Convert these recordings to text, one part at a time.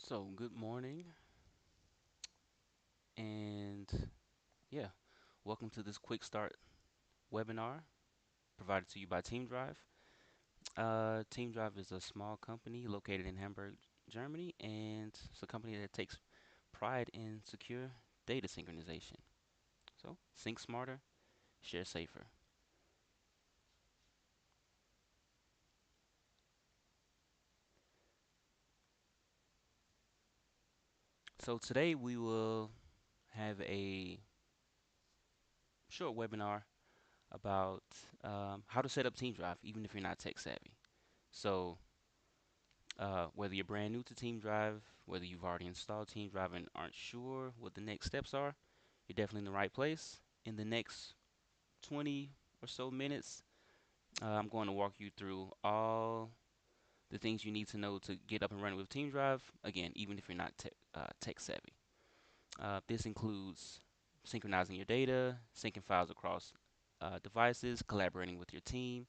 So, good morning, and yeah, welcome to this quick start webinar provided to you by TeamDrive. TeamDrive is a small company located in Hamburg, Germany, and it's a company that takes pride in secure data synchronization. So, think smarter, share safer. So, today we will have a short webinar about how to set up TeamDrive, even if you're not tech savvy. So, whether you're brand new to TeamDrive, whether you've already installed TeamDrive and aren't sure what the next steps are, you're definitely in the right place. In the next 20 or so minutes, I'm going to walk you through all the things you need to know to get up and running with TeamDrive. Again, even if you're not tech savvy. This includes synchronizing your data, syncing files across devices, collaborating with your team,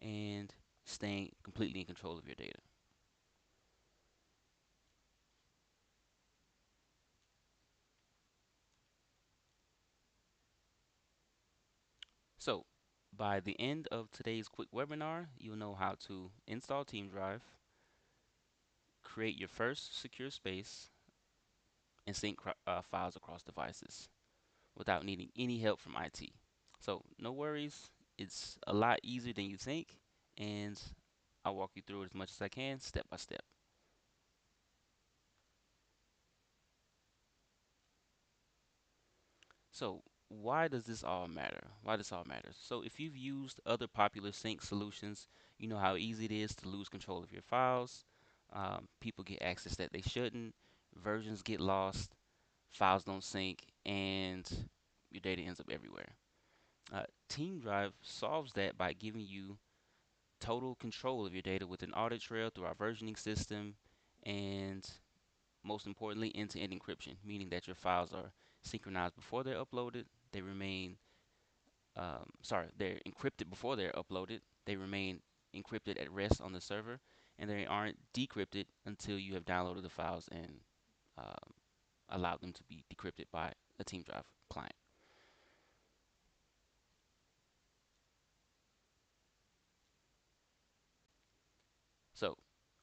and staying completely in control of your data. So, by the end of today's quick webinar, you'll know how to install TeamDrive, create your first secure space, and sync files across devices without needing any help from IT. So, no worries, it's a lot easier than you think, and I'll walk you through it as much as I can, step by step. So, why does this all matter? Why this all matters? So, if you've used other popular sync solutions, you know how easy it is to lose control of your files. People get access that they shouldn't, versions get lost, files don't sync, and your data ends up everywhere. TeamDrive solves that by giving you total control of your data with an audit trail through our versioning system and most importantly, end-to-end encryption, meaning that your files are synchronized before they're uploaded. They remain, they're encrypted before they're uploaded. They remain encrypted at rest on the server, and they aren't decrypted until you have downloaded the files and um, allowed them to be decrypted by a TeamDrive client. So,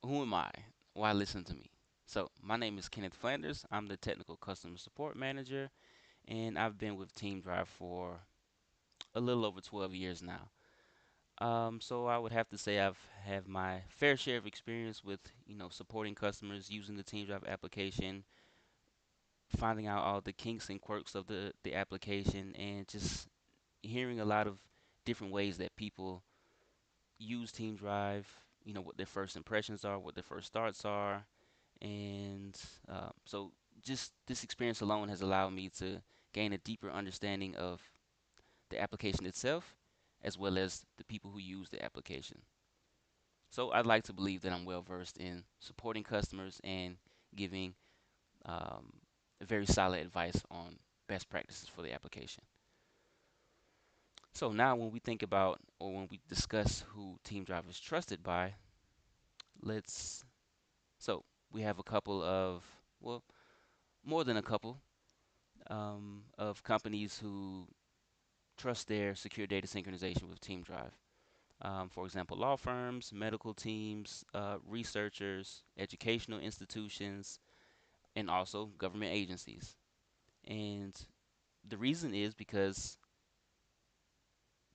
who am I? Why listen to me? So, my name is Kenneth Flanders. I'm the Technical Customer Support Manager, and I've been with TeamDrive for a little over 12 years now. So I would have to say I've had my fair share of experience with, supporting customers using the TeamDrive application, finding out all the kinks and quirks of the application, and just hearing a lot of different ways that people use TeamDrive, what their first impressions are, what their first starts are, and so just this experience alone has allowed me to gain a deeper understanding of the application itself, as well as the people who use the application. So I'd like to believe that I'm well versed in supporting customers and giving um, very solid advice on best practices for the application. So now when we think about or when we discuss who TeamDrive is trusted by, let's so we have a couple of, well, more than a couple of companies who trust their secure data synchronization with TeamDrive. For example, law firms, medical teams, researchers, educational institutions, and also government agencies. And the reason is because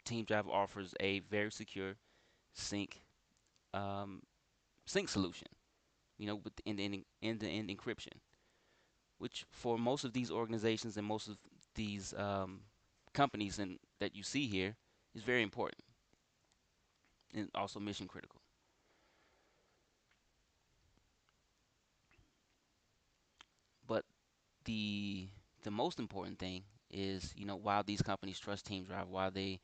TeamDrive offers a very secure sync um, sync solution, with end-to-end encryption, which for most of these organizations and most of these companies and that you see here is very important and also mission critical. But the the most important thing is, while these companies trust TeamDrive, while they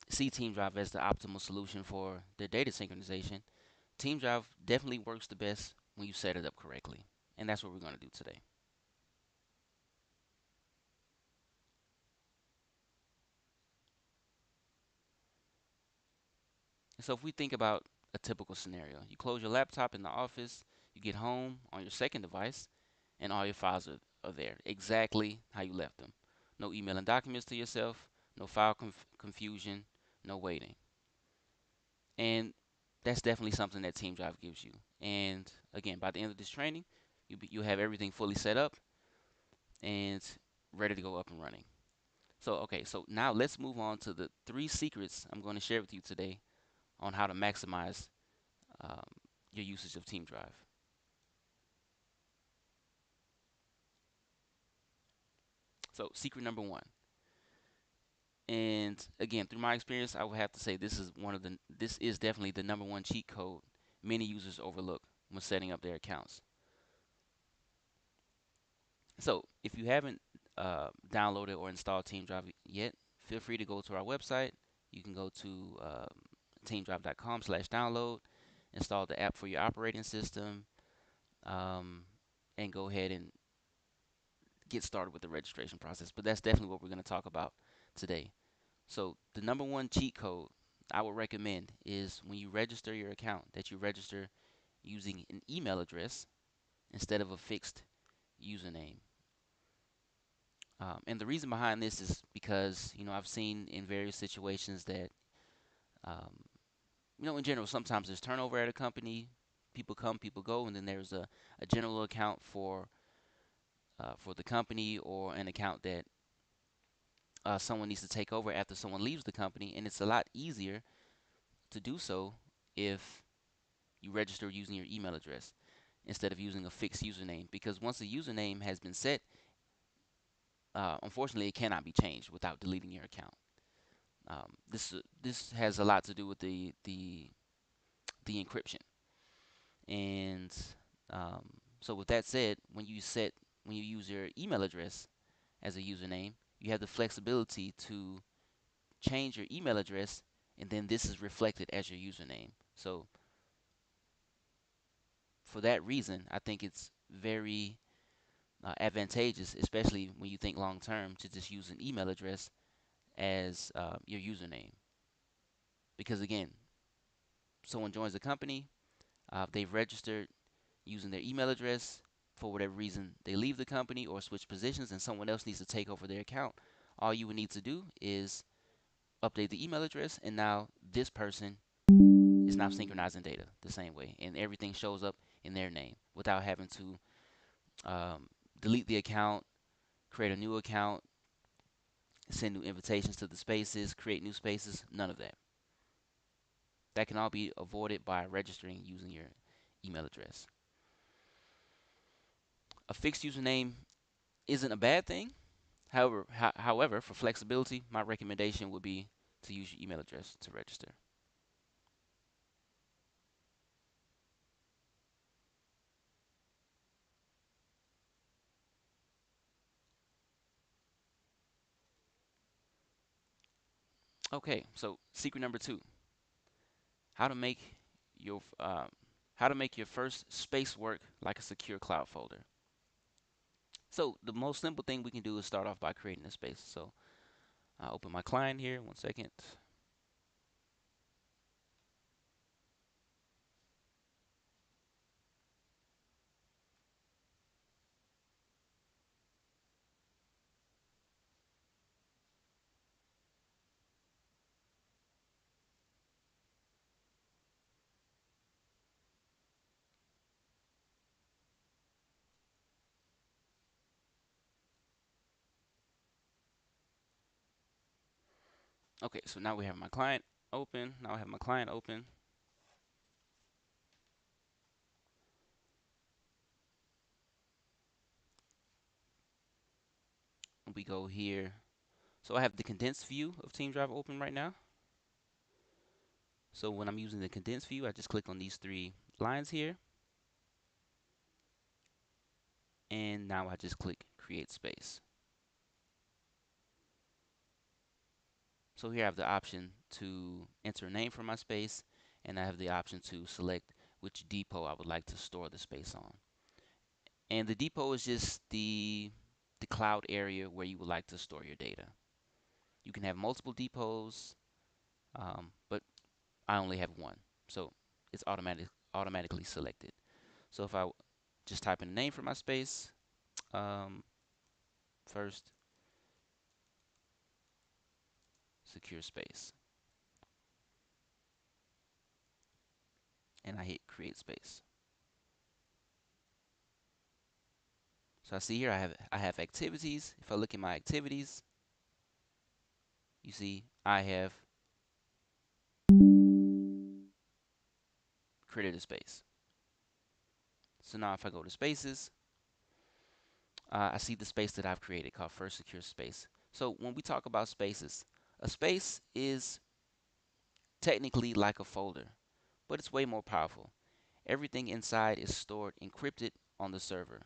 see TeamDrive as the optimal solution for their data synchronization, TeamDrive definitely works the best when you set it up correctly. And that's what we're going to do today. So if we think about a typical scenario, you close your laptop in the office, You get home on your second device, and all your files are there exactly how you left them. No emailing documents to yourself, no file confusion, no waiting. And that's definitely something that TeamDrive gives you. And again, by the end of this training, you have everything fully set up and ready to go up and running. So, okay, so now let's move on to the three secrets I'm going to share with you today on how to maximize um, your usage of TeamDrive. So, secret number one, and again, through my experience, I would have to say this is definitely the number one cheat code many users overlook when setting up their accounts. So, if you haven't downloaded or installed TeamDrive yet, feel free to go to our website. You can go to teamdrive.com/download, install the app for your operating system, um, and go ahead and get started with the registration process. But that's definitely what we're going to talk about today. So the number one cheat code I would recommend is when you register your account that you register using an email address instead of a fixed username. And the reason behind this is because I've seen in various situations that um, in general sometimes there's turnover at a company, people come, people go, and then there's a general account for the company or an account that someone needs to take over after someone leaves the company, and it's a lot easier to do so if you register using your email address instead of using a fixed username. Because once a username has been set, unfortunately, it cannot be changed without deleting your account. This has a lot to do with the encryption. And um, so, with that said, when you use your email address as a username, you have the flexibility to change your email address, and then this is reflected as your username. So for that reason, I think it's very advantageous, especially when you think long term, to just use an email address as your username. Because again, someone joins the company, they've registered using their email address. For whatever reason, they leave the company or switch positions, and someone else needs to take over their account. All you would need to do is update the email address, and now this person is now synchronizing data the same way, and everything shows up in their name without having to um, delete the account, create a new account, send new invitations to the spaces, create new spaces, none of that. That can all be avoided by registering using your email address. A fixed username isn't a bad thing. However, for flexibility, my recommendation would be to use your email address to register. Okay, so secret number two: how to make your how to make your first space work like a secure cloud folder. So the most simple thing we can do is start off by creating a space. So I'll open my client here. One second. Okay, so now we have my client open. Now I have my client open. We go here. So I have the condensed view of TeamDrive open right now. So when I'm using the condensed view, I just click on these three lines here. And now I just click create space. So here I have the option to enter a name for my space, and I have the option to select which depot I would like to store the space on. And the depot is just the cloud area where you would like to store your data. You can have multiple depots, but I only have one, so it's automatically selected. So if I just type in a name for my space, um, first secure space, and I hit create space. So I see here I have activities. If I look at my activities, you see I have created a space. So now if I go to spaces, I see the space that I've created called first secure space. So when we talk about spaces, a space is technically like a folder, but it's way more powerful. Everything inside is stored encrypted on the server,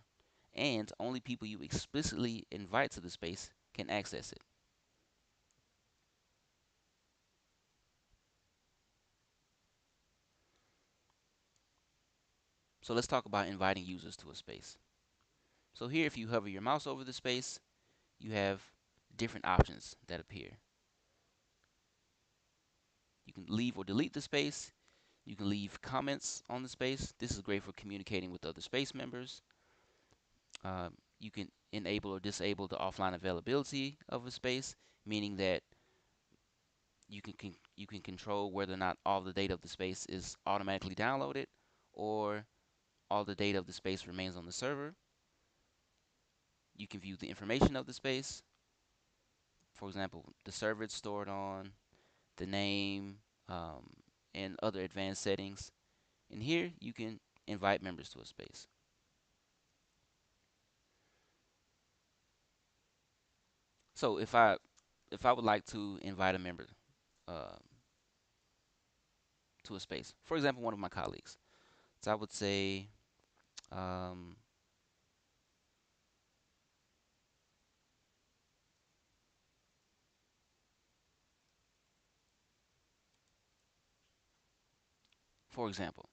and only people you explicitly invite to the space can access it. So let's talk about inviting users to a space. So here, if you hover your mouse over the space, you have different options that appear. You can leave or delete the space. You can leave comments on the space. This is great for communicating with other space members. You can enable or disable the offline availability of a space, meaning that you can control whether or not all the data of the space is automatically downloaded or all the data of the space remains on the server. You can view the information of the space. For example, the server it's stored on, the name, um, and other advanced settings. And here you can invite members to a space. So if I would like to invite a member uh, to a space, for example, one of my colleagues, so I would say, um, for example,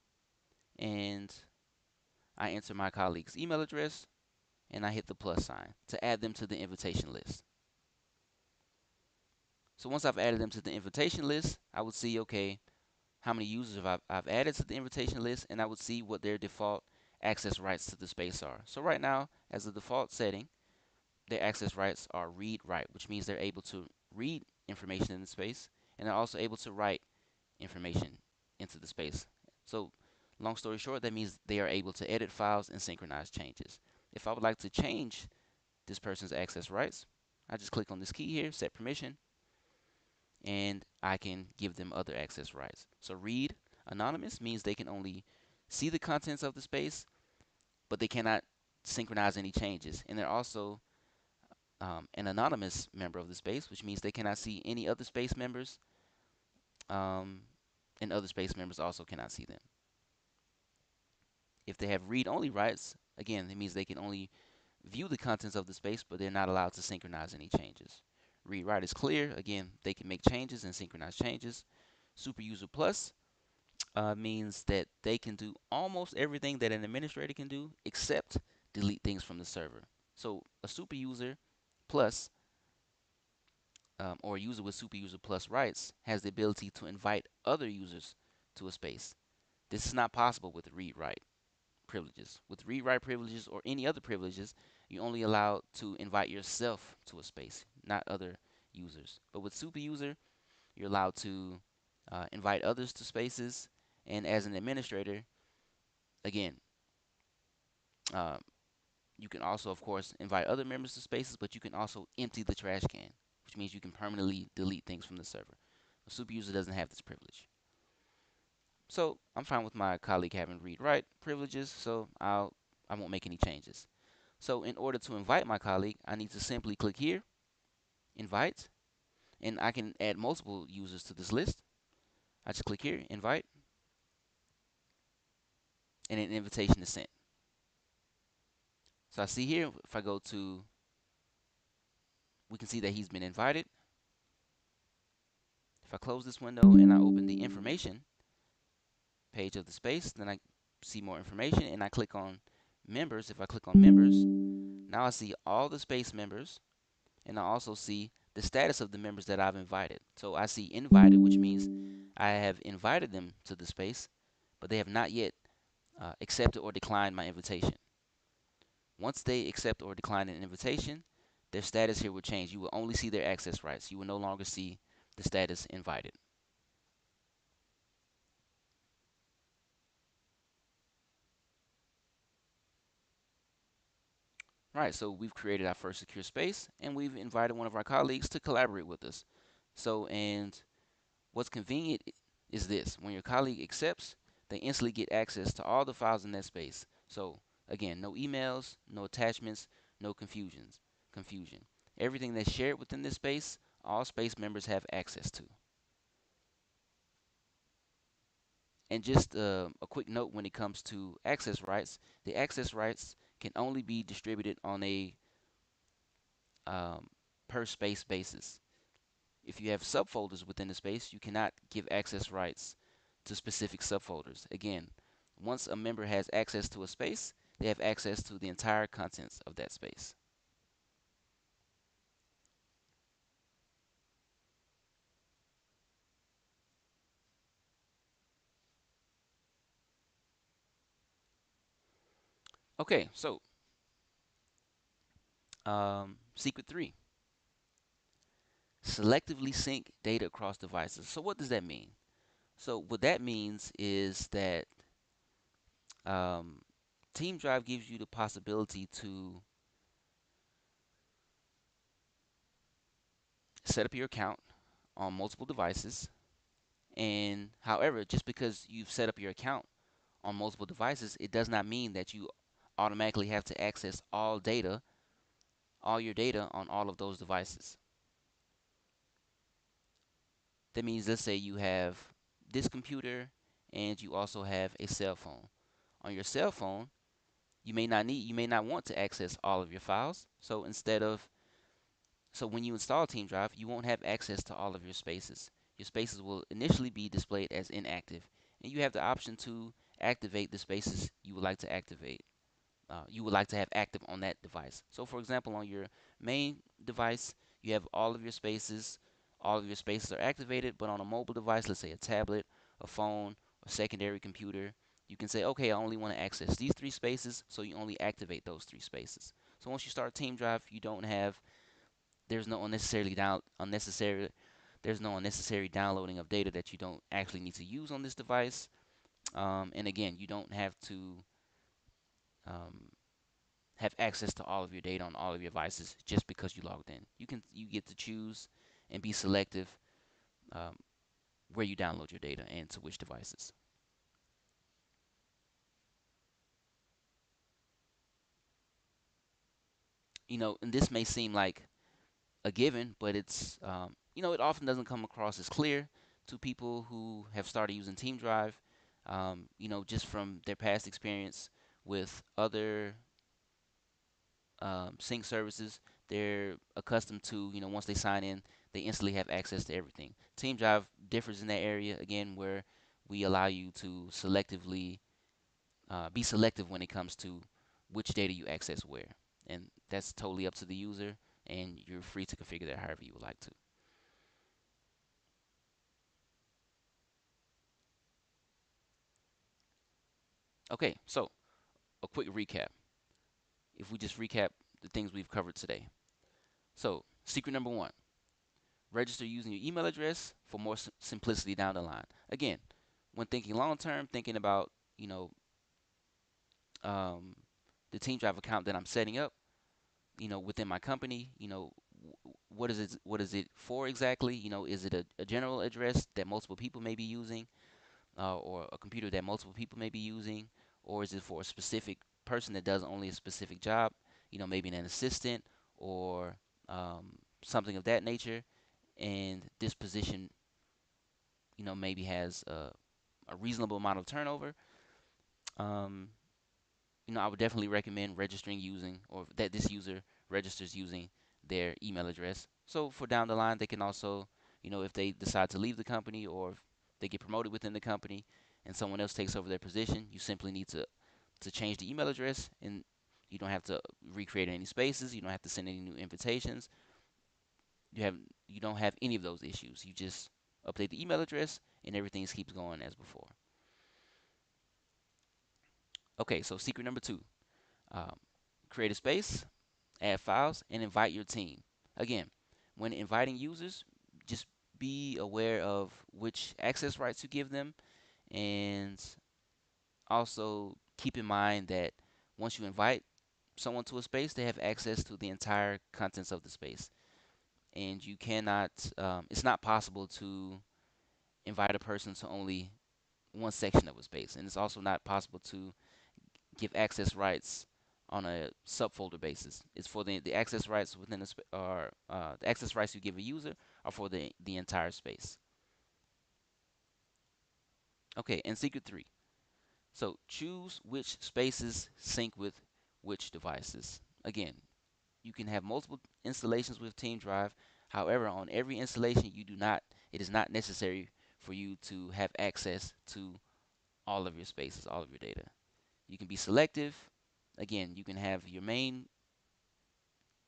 and I enter my colleague's email address and I hit the plus sign to add them to the invitation list. So once I've added them to the invitation list, I would see, okay, how many users I've added to the invitation list, and I would see what their default access rights to the space are. So right now, as a default setting, their access rights are read write, which means they're able to read information in the space, and they're also able to write information into the space. So long story short, that means they are able to edit files and synchronize changes. If I would like to change this person's access rights, I just click on this key here, set permission, and I can give them other access rights. So read anonymous means they can only see the contents of the space, but they cannot synchronize any changes. And they're also an anonymous member of the space, which means they cannot see any other space members, um, and other space members also cannot see them. If they have read-only rights, again, it means they can only view the contents of the space, but they're not allowed to synchronize any changes. Read write is clear. Again, they can make changes and synchronize changes. Super user plus means that they can do almost everything that an administrator can do except delete things from the server. So a super user plus or a user with super user plus rights has the ability to invite other users to a space. This is not possible with read write privileges. With read write privileges or any other privileges, you're only allowed to invite yourself to a space, not other users. But with super user, you're allowed to invite others to spaces. And as an administrator, again, uh, you can also, of course, invite other members to spaces, but you can also empty the trash can, which means you can permanently delete things from the server. A super user doesn't have this privilege. So I'm fine with my colleague having read-write privileges, so I won't make any changes. So in order to invite my colleague, I need to simply click here, invite, and I can add multiple users to this list. I just click here, invite, and an invitation is sent. So I see here, if I go to, we can see that he's been invited. If I close this window and I open the information page of the space, then I see more information and I click on members. If I click on members, now I see all the space members and I also see the status of the members that I've invited. So I see invited, which means I have invited them to the space, but they have not yet accepted or declined my invitation. Once they accept or decline an invitation, their status here will change. You will only see their access rights. You will no longer see the status invited. Right, so we've created our first secure space and we've invited one of our colleagues to collaborate with us. So, and what's convenient is this: when your colleague accepts, they instantly get access to all the files in that space. So, again, no emails, no attachments, no confusion. Everything that's shared within this space, all space members have access to. And just a quick note when it comes to access rights, the access rights can only be distributed on a um, per space basis. If you have subfolders within the space, you cannot give access rights to specific subfolders. Again, once a member has access to a space, they have access to the entire contents of that space. Okay, so secret three: selectively sync data across devices. So what does that mean? So what that means is that um, TeamDrive gives you the possibility to set up your account on multiple devices. And however, just because you've set up your account on multiple devices, it does not mean that you automatically have to access all your data on all of those devices. That means, let's say you have this computer and you also have a cell phone. On your cell phone, you may not want to access all of your files. So when you install TeamDrive, you won't have access to all of your spaces. Your spaces will initially be displayed as inactive, and you have the option to activate the spaces you would like to activate. You would like to have active on that device. So, for example, on your main device, you have all of your spaces. All of your spaces are activated, but on a mobile device, let's say a tablet, a phone, a secondary computer, you can say, okay, I only want to access these three spaces, so you only activate those three spaces. So once you start TeamDrive, you don't have there's no unnecessary downloading of data that you don't actually need to use on this device. And again, you don't have to um, have access to all of your data on all of your devices just because you logged in. You get to choose and be selective um, where you download your data and to which devices. And this may seem like a given, but it often doesn't come across as clear to people who have started using TeamDrive. Just from their past experience with other sync services, they're accustomed to, once they sign in, they instantly have access to everything. TeamDrive differs in that area, again, where we allow you to selectively be selective when it comes to which data you access where. And that's totally up to the user, and you're free to configure that however you would like to. Okay, so a quick recap. If we just recap the things we've covered today. So, secret number one: register using your email address for more simplicity down the line. Again, when thinking long term, thinking about um, the TeamDrive account that I'm setting up, within my company, what is it for exactly? Is it a general address that multiple people may be using, or a computer that multiple people may be using, or is it for a specific person that does only a specific job? Maybe an assistant or something of that nature. And this position, maybe has a reasonable amount of turnover. Um, I would definitely recommend registering using, or that this user registers using their email address. So for down the line, they can also, if they decide to leave the company or if they get promoted within the company and someone else takes over their position, you simply need to change the email address, and you don't have to recreate any spaces. You don't have to send any new invitations. You have you don't have any of those issues. You just update the email address and everything keeps going as before. Okay, so secret number two, um, create a space, add files, and invite your team. Again, when inviting users, just be aware of which access rights you give them, and also keep in mind that once you invite someone to a space, they have access to the entire contents of the space. And you cannot, it's not possible to invite a person to only one section of a space. And it's also not possible to give access rights on a subfolder basis. It's for the access rights within or the access rights you give a user are for the entire space. Okay, and secret three. So choose which spaces sync with which devices. Again, you can have multiple installations with TeamDrive. However, on every installation, it is not necessary for you to have access to all of your spaces, all of your data. You can be selective. Again, you can have your main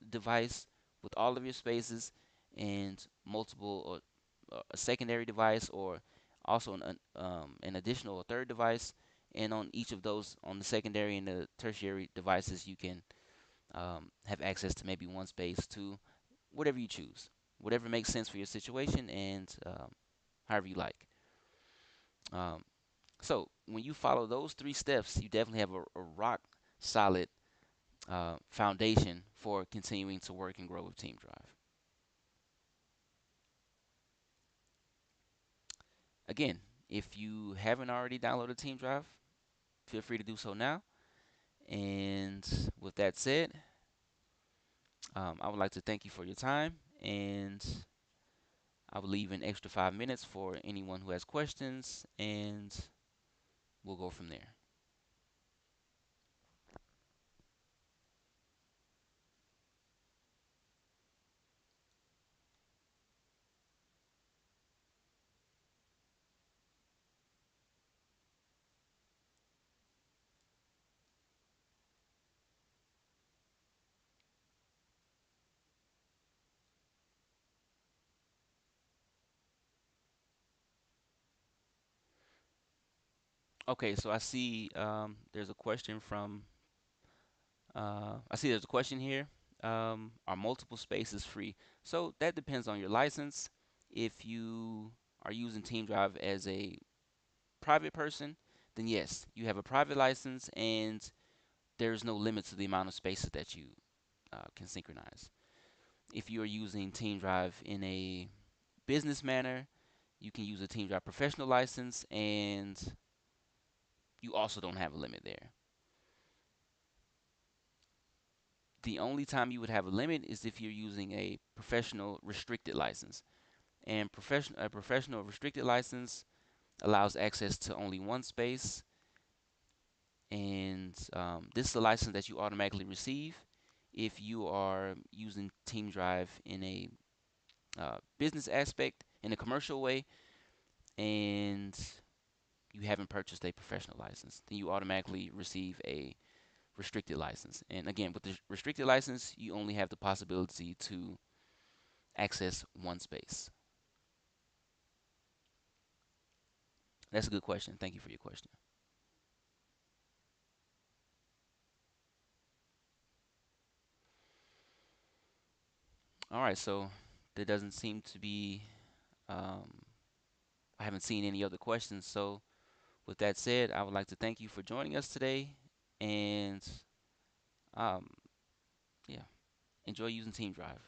device with all of your spaces and multiple or a secondary device or also an additional or third device. And on each of those, on the secondary and the tertiary devices, you can have access to maybe one space, two, whatever you choose, whatever makes sense for your situation, and however you like. Um, so when you follow those three steps, you definitely have a rock solid foundation for continuing to work and grow with TeamDrive. Again, if you haven't already downloaded TeamDrive, feel free to do so now. And with that said, I would like to thank you for your time, and I will leave an extra 5 minutes for anyone who has questions, and we'll go from there. Okay, so there's a question from I see there's a question here. Are multiple spaces free? So that depends on your license. If you are using TeamDrive as a private person, then yes, you have a private license and there's no limit to the amount of spaces that you can synchronize. If you are using TeamDrive in a business manner, you can use a TeamDrive professional license and you also don't have a limit there. The only time you would have a limit is if you're using a professional restricted license. And a professional restricted license allows access to only one space, and this is a license that you automatically receive if you are using TeamDrive in a business aspect, in a commercial way, and you haven't purchased a professional license. Then you automatically receive a restricted license. And again, with the restricted license, you only have the possibility to access one space. That's a good question. Thank you for your question. All right, so there doesn't seem to be, um, I haven't seen any other questions. So, with that said, I would like to thank you for joining us today, and um, yeah, enjoy using TeamDrive.